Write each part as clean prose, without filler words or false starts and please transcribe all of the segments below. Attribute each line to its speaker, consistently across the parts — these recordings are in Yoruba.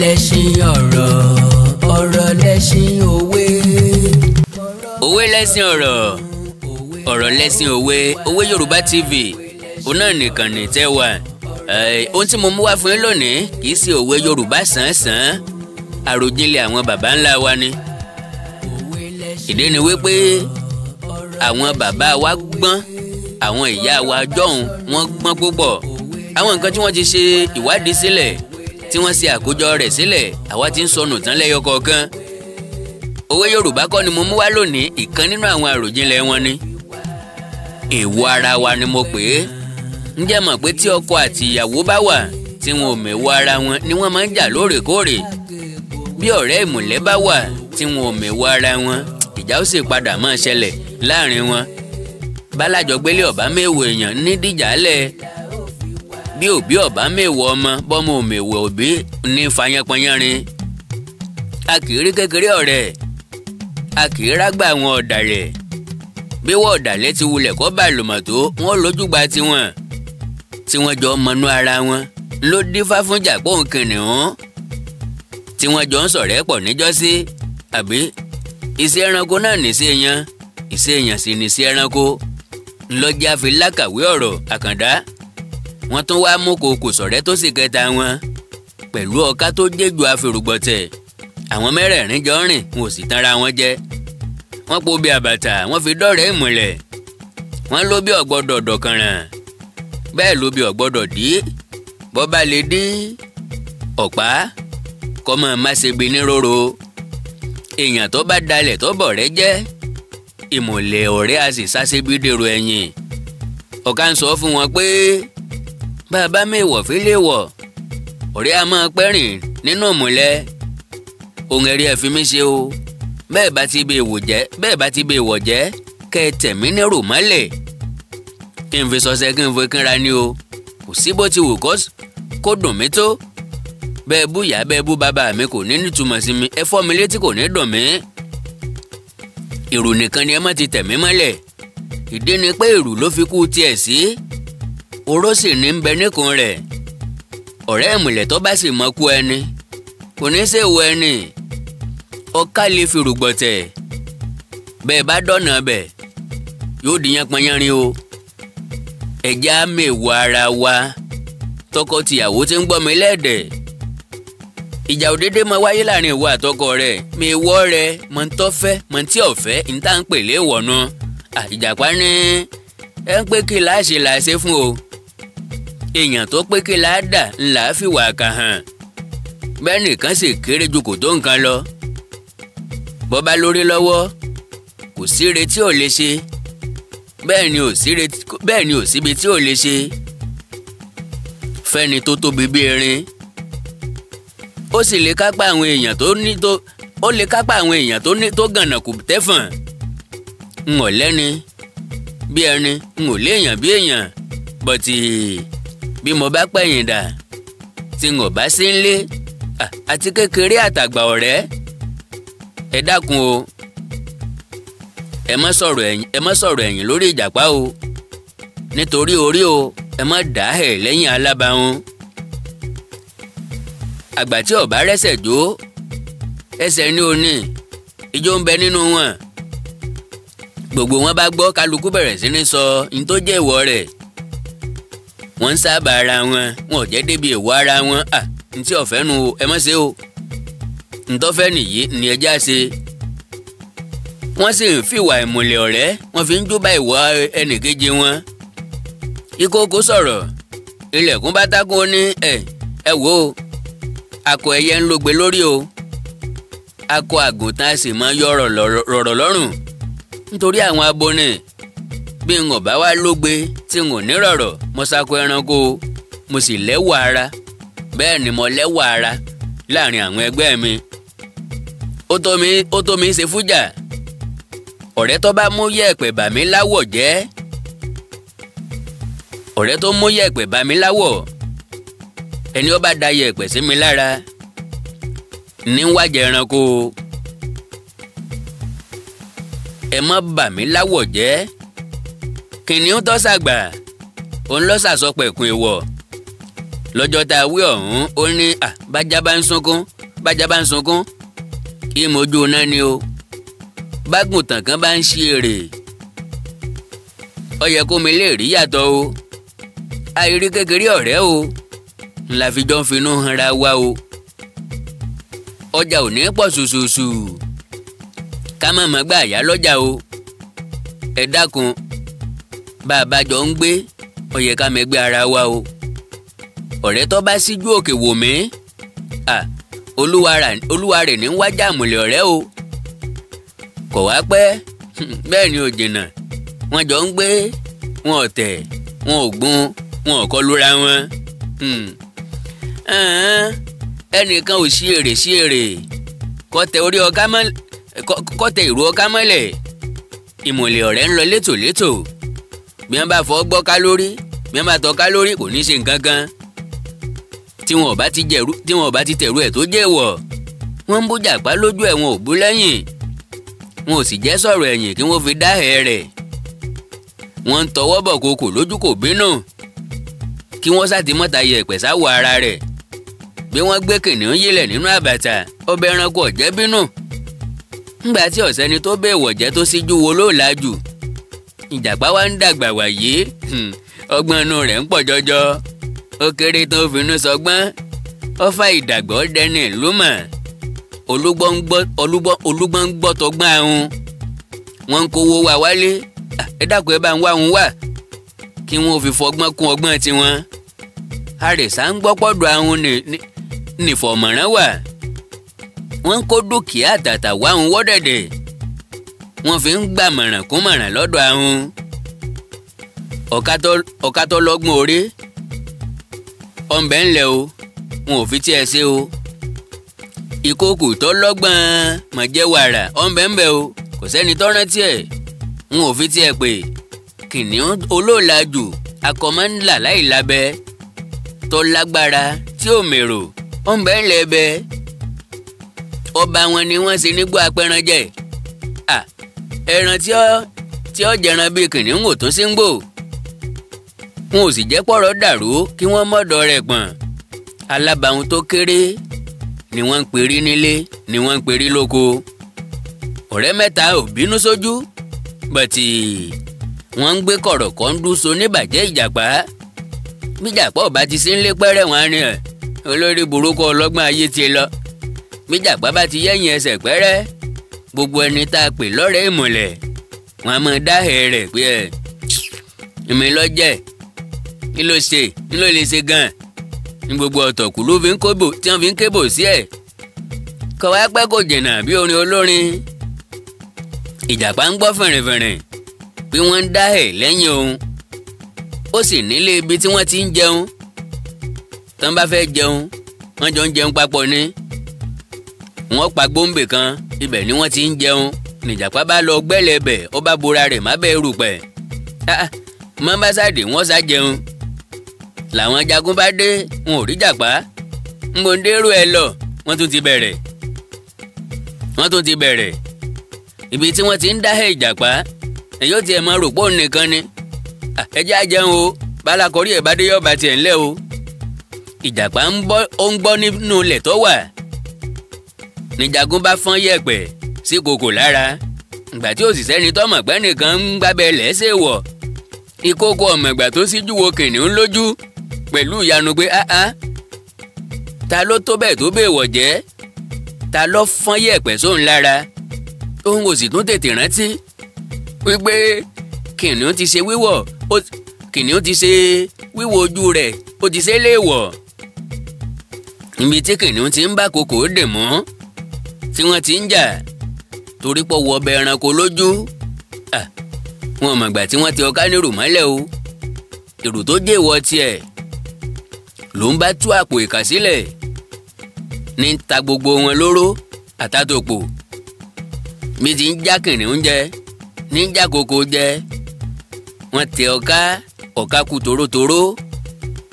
Speaker 1: lẹṣin ọ̀rọ̀, ọ̀rọ̀ lẹṣin òwe.
Speaker 2: Òwe lẹṣin ọ̀rọ̀, ọ̀rọ̀ lẹṣin òwe. Òwe Yorùbá TV òun náà nìkan ní tẹ́ wà. Ohun tí mo mú wá fún yín lónìí kì í ṣe òwe Yorùbá sàn-án, àròjinlẹ̀ àwọn baba ńlá wa ni. Ìdí ni wípé àwọn bàbá wa gbọ́n, àwọn ìyá wa jọ̀hún wọ́n gbọ́n púpọ̀. Àwọn nǹkan tí wọ́n ti ṣe ìwádìí sílẹ̀, tí wọ́n ṣe àkójọ rẹ̀ sílẹ̀, àwa ti ń sọnù tán lẹ́yọ kọ̀ọ̀kan. Òwe Yorùbá kọ́ ni mo mú wá lónìí, ìkan nínú àwọn àròjinlẹ̀ wọn ni. Èèwọ̀ ara wa ni mo pè é. Ǹjẹ́ mọ̀ pé tí ọkọ àti ìyàwó bá wà tí wọn ò mẹ̀wọ̀ ara wọn ni wọ́n máa ń jà lóòrèkóòrè. Bí ọ̀rẹ́ ìmùlẹ̀ bá wà tí wọn ò mẹ̀wọ̀ ara wọn, ìjà ó sì padà máa ṣẹlẹ̀ láàrin wọn. Bálájọgbélé ọ̀bá mẹ́wọ̀ èèyàn ní dìjàálẹ̀. Bí òbí ọ̀bá mẹ́wọ̀ ọmọ, bọ́mọ ò mẹ̀wọ̀ òbí ní fayanpanyanrin. A kì í rí kékeré ọ̀rẹ́, a kì í rágbà àwọn ọ̀dàlẹ̀. Bí wọ́n ọ̀dàlẹ̀ ti wulẹ̀ kọ́ bá lòmọ̀ tó, wọ́n lójúgba tiwọn. Tí wọ́n jọ mọnú ara wọn ló dífá fún jàpọ̀ kìnìún. Tí wọ́n jọ ń ṣọ̀rẹ́ pọ̀ níjọ́sí, àbí iṣẹ́ ẹranko náà nìṣẹ́ èèyàn, iṣẹ́ èèyàn sì nìṣẹ́ ẹranko. Lọ́jà fi lákàwé ọ̀rọ̀ àkàndá. Wọ́n tún wá mú kòkò ṣọ̀rẹ́ tó sì kẹta wọn pẹ̀lú ọ̀ká tó jẹ́jù afèrùgbọ̀tẹ̀. Àwọn mẹ́rẹ̀ẹ̀rin jọ rìn, wọn ò sì tanra wọn jẹ. Wọ́n po bí àbàtà, wọ́n fi dọ́rẹ̀ẹ́ ìmùlẹ̀. Wọ́n ló bí ọ̀gbọ́dọ̀ dọ̀kànràn, bẹ́ẹ̀ ló bí ọ̀gbọ́dọ̀ dí. Bọ́ bá lè dí ọ̀pá kọ́mọ má ṣe bi ní róró. Èèyàn tó bá dalẹ̀ tó bọ̀ rẹ́ jẹ́, ìmùlẹ̀ ọ̀rẹ́ a sì sáṣebí dèrò ẹ̀yìn. Ọ̀ká ń sọ fún wọn pé bàbá mẹ́wọ̀ fílẹ̀ wọ̀, ọ̀rẹ́ a máa pẹ́rìn nínú ìmùlẹ̀. Ohun ẹ̀rí ẹ̀ fi mí ṣe o. Bẹ́ẹ̀ bá ti bẹ ìwọ̀ jẹ́, kẹ́ ẹ tẹ̀mí ní rò mọ́lẹ̀. Kí n fi sọsẹ́ kí n fi kínra ni o. Kò sí bó ti wù kó dùn mí tó. Bẹ́ẹ̀ bú ìyá bẹ́ẹ̀ bú bàbá mi kò ní nítumọ̀ sí mi. Ẹ fọ́ mi létí kò ní dùn mí. Ìrù nìkan ni ẹ má ti tẹ̀mí mọ́lẹ̀. Ìdí ni pé ìrù ló fi kú tiẹ̀ sí. Oró sì ní ń bẹ níkùn rẹ̀. Ọ̀rẹ́ ìmùlẹ̀ tó bá sì mọ kú ẹni kò ní ṣèwọ ẹni. Ọ̀ká lè fi rùgbọ̀tẹ̀. Bẹ́ẹ̀ bá dọ̀nà bẹ̀ yóò di yánpọnyánrin o. Ẹ̀já mẹ́wọ̀ ara wa. Tọkọ-tìyàwó tí ń gbọ́ mi lẹ́ẹ̀dẹ̀. Ìjà òdédé máa wáyé láàrin ìwọ àtọkọ rẹ̀. Mẹ́wọ̀ rẹ̀ mọ̀ ń tọ́fẹ́ mọ̀ ń tí ọ̀fẹ́ ń tá ń pè léèwọ̀ nu. Ìjàpá ní ẹ ń pé kí láṣẹ làṣẹ fún o. Èèyàn tó pé kí láàdà ńlá fìwà kà hàn. Bẹ́ẹ̀ nìkan sì kéré ju kò tó nǹkan lọ. Bọ́ bá lórí lọ́wọ́ kò síre tí ò lè ṣe. Bẹ́ẹ̀ ni ò síbi tí ò lè ṣe. Fẹ́ni tó tóbi bí erin. Ó sì lè kápá àwọn èèyàn tó gànà kù tẹ́fọ̀n. N ò lẹ́ni bí ẹni, n ò léèyàn bí èèyàn. Bọ̀tì bí mo bá pẹ̀yìn dà tí n ò bá sí nlé, àti kékeré àtàgbà ọ̀rẹ́. Ẹ dákun o, ẹ má sọ̀rọ̀ ẹ̀yìn lórí ìjàpá o. Nítorí orí o, ẹ má dà ẹ̀ lẹ́yìn alábàáhùn. Àgbà tí ọ̀bá rẹ́sẹ̀ jó, ẹsẹ̀ ní òní, ijó ń bẹ nínú wọn. Gbogbo wọn bá gbọ́, kálukú bẹ̀rẹ̀ sí ní sọ ní tó jẹ́ ìwọ rẹ̀. Wọ́n ń sábà ara wọn, wọn ò jẹ́ débi ìwọ ara wọn. Ní tí ọ̀fẹ́ nu o, ẹ má ṣe o. Ntọ́fẹ́ nìyí ni ẹja ṣe. Wọ́n sì ń fìwà ìmùlẹ̀ ọ̀rẹ́, wọ́n fi ń júbà ìwà ẹnìkejì wọn. Ìkookò sọ̀rọ̀, ilẹ̀kùn bá tákùn ó ní ẹ wò ó, akọ ẹyẹ ń lógbe lórí o. Akọ àgùntàn sì máa yọ rọ̀rọ̀ lọ́rùn. Nítorí àwọn aboní, bí n ò bá wá lógbe tí n ò ní rọ̀rọ̀, mo ṣakọ ẹranko, mo sì lẹ́wọ̀ ara. Bẹ́ẹ̀ ni mo lẹ́wọ̀ ara láàrin àwọn ẹgbẹ́ mi. Ó tó mi ṣe fújà. Ọ̀rẹ́ tó bá mú yẹ̀pẹ̀ bà mí láwọ̀ jẹ́. Ọ̀rẹ́ tó mú yẹ̀pẹ̀ bà mí láwọ̀. Ẹni ó bá da yẹ̀pẹ̀ sí mi lára ní wájẹ ẹranko. Ẹ má bà mí láwọ̀ jẹ́. Kìnìún tó ṣàgbà, òun ló ṣàsọpẹ̀kun èèwọ̀. lọ́jọ́ tá a wí ọ̀hún ó ní bájá bá ń sunkún kí mojú náà ni o bágùntàn kan bá ń ṣe èrè ó yẹ kó mi lè rí yàtọ̀ o àìrí kékeré ọ̀rẹ́ o ńlá fi jọ ń finú hanra wa o ọjà ò ní pọ̀ ṣùṣùṣù ká má má gbà yá lọ́jà o ẹ dákun bá a bá jọ ń gbé ó yẹ ká mẹ́gbẹ́ ara wa o ọ̀rẹ́ tó bá síjú òkè wò mí olúwa rẹ̀ ní wájà àmùlẹ̀ ọ̀rẹ́ o kò wá pẹ́ bẹ́ẹ̀ ni ò jìnnà wọ́n jọ ń gbé wọn ò tẹ̀ wọn ò gún wọn ò kọlura wọn ẹnìkan ò sí èrè kọ́tẹ̀ ìró ọká mọ́lẹ̀ ìmùlẹ̀ ọ̀rẹ́ ń lọ létòlétò bí wọ́n bá fọ́ gbọ́ kálórí bí wọ́n bá tọ́ kálórí kò ní ṣe nǹkan kan tí wọn ò bá ti tẹ̀rù ẹ̀ tó jẹ́ wọ̀ wọ́n ń bú jàpá lójú ẹ̀ wọn ò bú lẹ́yìn wọn ò sì jẹ́ sọ̀rọ̀ ẹ̀yìn kí wọ́n fi dá ẹ̀ rẹ̀ wọ́n ń tọwọ́ bọ̀ kòkò lójú kò bínú kí wọ́n sá ti mọ́ta yẹ ẹ̀pẹ̀ sáwọ̀ ara rẹ̀ bí wọ́n gbé kìnìún yílẹ̀ nínú àbàtà ọbẹ̀ ẹranko ọ̀jẹ́ bínú ńgbà tí ọ̀sẹ́ni tó bẹ̀ wọ̀jẹ́ tó síjú wo ló làjù ìjàpá wa ń dàgbà wàyé ọgbọ́n inú rẹ̀ ń pọ̀ jọjọ ó kéré tó finú sọgbọ́n ó fà ìdàgbọ́ dẹni ìlú mọ̀ olúgbọ́n ń gbọ́ tọgbọ́n ahun wọ́n ń kówó wa wálé ẹ dákun ẹ bá ń wá òun wà kí wọ́n fi fọgbọ́n kún ọgbọ́n tiwọn àrẹ̀sà ń gbọ́ pọ̀dọ̀ ahun nìfọ̀mọ̀ràn wà wọ́n ń kó dúkìá àtàtà wá òun wọ́dẹ̀dẹ̀ wọ́n fi ń gbàmọ̀ràn kún mọ̀ràn lọ́dọ̀ ahun ọ̀ká tó lọ́gbọ́n orí ọ̀nbẹ́ ńlẹ̀ o wọn ò fi tiẹ̀ ṣe o ìkókò tó lọ́gbọ́n mọ̀jẹ́ wàrà ọ̀nbẹ́ ńbẹ́ o kò sẹ́ni tó rántí ẹ̀ wọn ò fi tiẹ̀ pé kìnìún olóòlàjù akọ̀mọ́ńlà láì lábẹ́ tó lágbára tí ò mèrò ọ̀nbẹ́ ńlẹ̀ bẹ́ ọba wọn ni wọ́n ṣe nígbó apẹranjẹ ẹran tí ó jẹran bíi kìnìún ò tún sí ń gbò wọn ò sì jẹ́ pọ̀rọ̀ dàrú kí wọ́n mọ̀dọ̀ rẹ̀ pọ̀n alábàáhùn tó kéré ni wọ́n ń perí nílé ni wọ́n ń perí lóko ọ̀rẹ́ mẹ́ta ò bínú sójú bàtì wọ́n ń gbé kọ̀rọ̀kọ́ ń dún so níbàjẹ́ ìjàpá bíjàpá ọba ti sí ń lé pẹ́rẹ́ wọn ni olórí burúkú ọlọ́gbọ́n ayé ti lọ bíjàpá bá ti yẹ́yìn ẹsẹ̀ pẹ́rẹ́ gbogbo ẹni tá a pè lọ́rẹ́ ìmùlẹ̀ wọn a máa dá ẹ̀ rẹ̀ pé ìmì lọ́jẹ̀ kí ló lè ṣe gan-an ní gbogbo ọ̀tọ̀kù ló fi ń kóbò tí wọ́n fi ń kébò sí ẹ̀ kọ́ wá pẹ́ kò jìnnà bí orin olórin ìjàpá ń gbọ́ fìrìnfìrìn bí wọ́n ń dá ẹ̀ lẹ́yìn òun ó sì nílé ibi tí wọ́n ti ń jẹun tí wọ́n bá fẹ́ jẹun wọ́n jọ ń jẹun papọ̀ ni wọ́n pa gbóǹbè kan ibẹ̀ ni wọ́n ti ń jẹun nìjàpá bá lọ gbẹ́lẹ̀ bẹ̀ ó bá bora rẹ̀ má bẹ́ẹ̀ rùpẹ̀ mọ́básádì wọ́n sá jẹun làwọn jagun bá dé wọn ò rí jàpá ń bò ń dérò ẹ lọ wọ́n tún ti bẹ̀rẹ̀ ibi tí wọ́n ti ń dáhẹ́ ìjàpá èyí ó tiẹ̀ máa rò pé òun nìkan ni ẹjẹ́ á jẹun o bálákọ̀rí ẹ̀ bá dé yọ̀ọ̀bá tiẹ̀ ńlẹ̀ o ìjàpá ó ń gbọ́ nínú ilẹ̀ tó wà níjagun bá fọ́n yẹ̀pẹ̀ sí kòkò lára ìgbà tí òṣìṣẹ́ ni tọ́mọ̀ pẹ́ nìkan ń gbábẹ́ lẹ́sẹ̀ wọ̀ ìkókó ọ̀mọ̀gbà tó síjú wo kìnìún lójú pẹ̀lú ìyanu pé ta ló tó bẹ́ẹ̀ tó bẹ́ẹ̀ wọ̀ jẹ́ ta ló fọ́n yẹ̀pẹ̀ sóun lára òun kò sì tún tètè rántí wípé kìnìún ti ṣe wíwọ̀ ojú rẹ̀ ó ti ṣe léèwọ̀ ibi tí kìnìún ti ń bá kòkò dè mọ́ tí wọ́n ti ń jà torí pọ̀ wọ ọbẹ̀ ẹranko lójú wọn mọ̀gbà tí wọ́n ti ọká nírù mọ́lẹ̀ o èrò tó jẹ́ ìwọ tiẹ̀ ló ń bá tú àpò ìkà sílẹ̀ ní ta gbogbo wọn lóró àtàtòpò bí ti ń já kìnìún jẹ ní já kòkò jẹ wọ́n tẹ ọ̀ká kú torótoró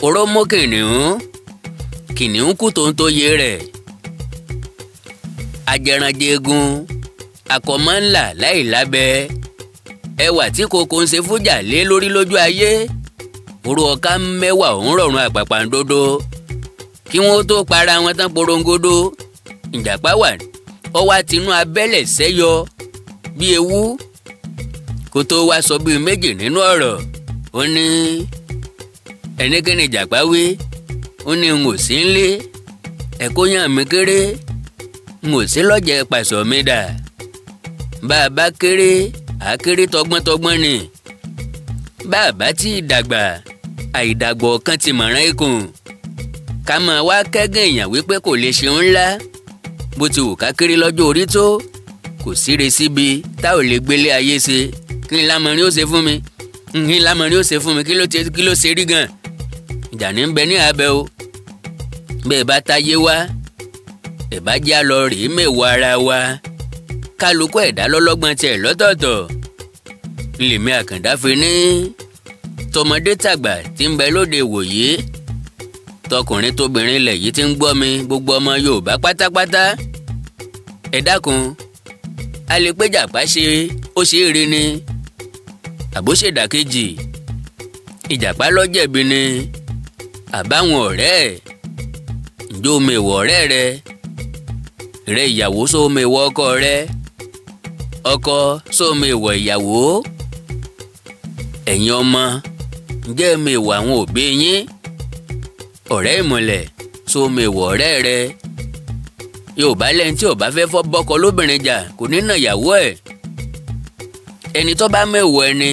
Speaker 2: oró mú kìnìún kú tó ń tó yé rẹ̀ ajẹranjẹgun akọmọ́ńlà láì lábẹ́ ẹwà tí kòkò ń ṣe fújà lé lórí lójú ayé oró ọká mẹ́wàá òun rọ̀rùn àpàpàǹdodo kí wọ́n tó para wọn tán porongodo ìjàpá wà ọwọ́ àtinú abẹ́lẹ̀ sẹ́yọ bí ewu kó tó wá sọ bíi méjì nínú ọ̀rọ̀ ó ní ẹnikẹ́ni ìjàpá wí ó ní n ò sí nlé ẹ̀kọ́ yàn mí kéré n ò sí lọ́jẹ̀ pàṣọ mi dà bá a bá kéré àkéré tọgbọ́ntọgbọ́n ni bá a bá tí ì dàgbà àìdàgbọ̀ kan ti mọ̀ràn ikùn ká máa wá kẹ́gàn èèyàn wípé kò lè ṣe ńlá bó ti wù ká kéré lọ́jọ́ orí tó kò síre síbi tá ò lè gbélé ayé ṣe kí n lámọrin ó ṣe fún mi kí n lámọrin ó ṣe fún mi kí ló ṣe rí gan ìjà ní bẹ ní abẹ o bẹ́ẹ̀ bá táyé wá ẹ̀ bá já lọ rèé mẹ́wàá ara wa kálukú ẹ̀dá lọ́lọ́gbọ́n tiẹ̀ lọ́tọ̀ọ̀tọ̀ lèmi Àkàndá fi ní tọmọdé tàgbà tí ń bẹ lóde ìwòyí tọkùnrin tóbìnrin ilẹ̀ yìí ti ń gbọ́ mi gbogbo ọmọ Yorùbá pátápátá ẹ dákun a lè pé Ìjàpá ó ṣe é rí ni àbóṣèdàkejì Ìjàpá ló jẹ̀bi ni àbáwọn ọ̀rẹ́ ẹ̀ ǹjẹ́ o mèwọ̀ ọ̀rẹ́ rẹ ìyàwó só mèwọ̀ ọkọ rẹ ọkọ só mèwọ̀ ìyàwó ẹ̀yin ọmọ ǹjẹ́ mèwọ̀ àwọn òbí yín ọ̀rẹ́ ìmọ̀lẹ̀ só mèwọ̀ ọ̀rẹ́ rẹ Yorùbá lẹ́yìn tí ò bá fẹ́ fọ́ bọ́kọ lóbìnrin jà kò ní nà ìyàwó ẹ̀ ẹni tó bá mèwọ̀ ẹni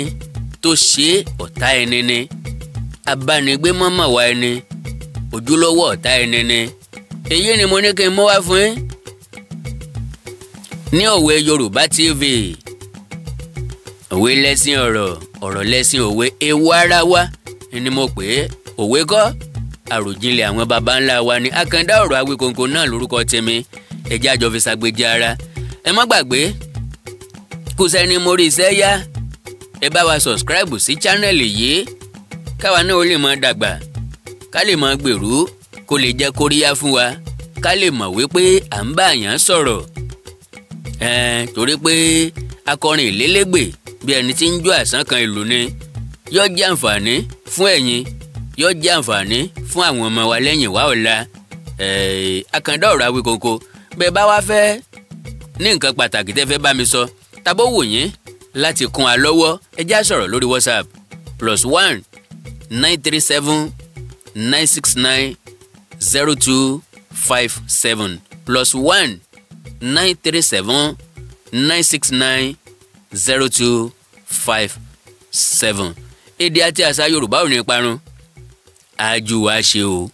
Speaker 2: tó ṣe ọ̀tá ẹni ni abánigbé mọ́mọ́ wa ẹni ojúlówó ọ̀tá ẹni ni èyí ni mo ní kí n mú wá fún yín ní òwe Yorùbá TV òwe lẹ́sìn ọ̀rọ̀ lẹ́sìn òwe ewu ara wa ni mo pè é òwe kọ́ àròjinlẹ̀ àwọn baba ńlá wa ni Àkàndá ọ̀rọ̀ Awíkonko náà lórúkọ tèmi ẹ̀jẹ̀ àjọ fi ṣàgbéjì ara ẹ má gbàgbé kò sẹ́ni mórí iṣẹ́ yá ẹ bá wa subscribe sí chánẹ́ẹ̀lì yìí káwa náà ó lè máa dàgbà ká lè máa gbèrú kó lè jẹ́ kóríyá fún wa ká lè mọ̀ wípé à ń bá àyàn sọ̀rọ̀ torí pé akọrin ìlélégbè bí ẹni tí ń jó àsán kan ìlú ni yóò jẹ́ àǹfààní fún ẹ̀yin yóò jẹ́ àǹfààní fún àwọn ọmọ wa lẹ́yìn wá ọ̀la Àkàndá ọ̀rọ̀ Awíkonko bẹ́ẹ̀ bá wá fẹ́ ní nǹkan pàtàkì tẹ́ fẹ́ bá mi sọ tàbó wò yín láti kún wa lọ́wọ́ ẹ já sọ̀rọ̀ lórí WhatsApp +1 937 969 0257 +1 937 969 0257. Èdè àti àṣà Yorùbá ò ní parun àjù wa ṣe o.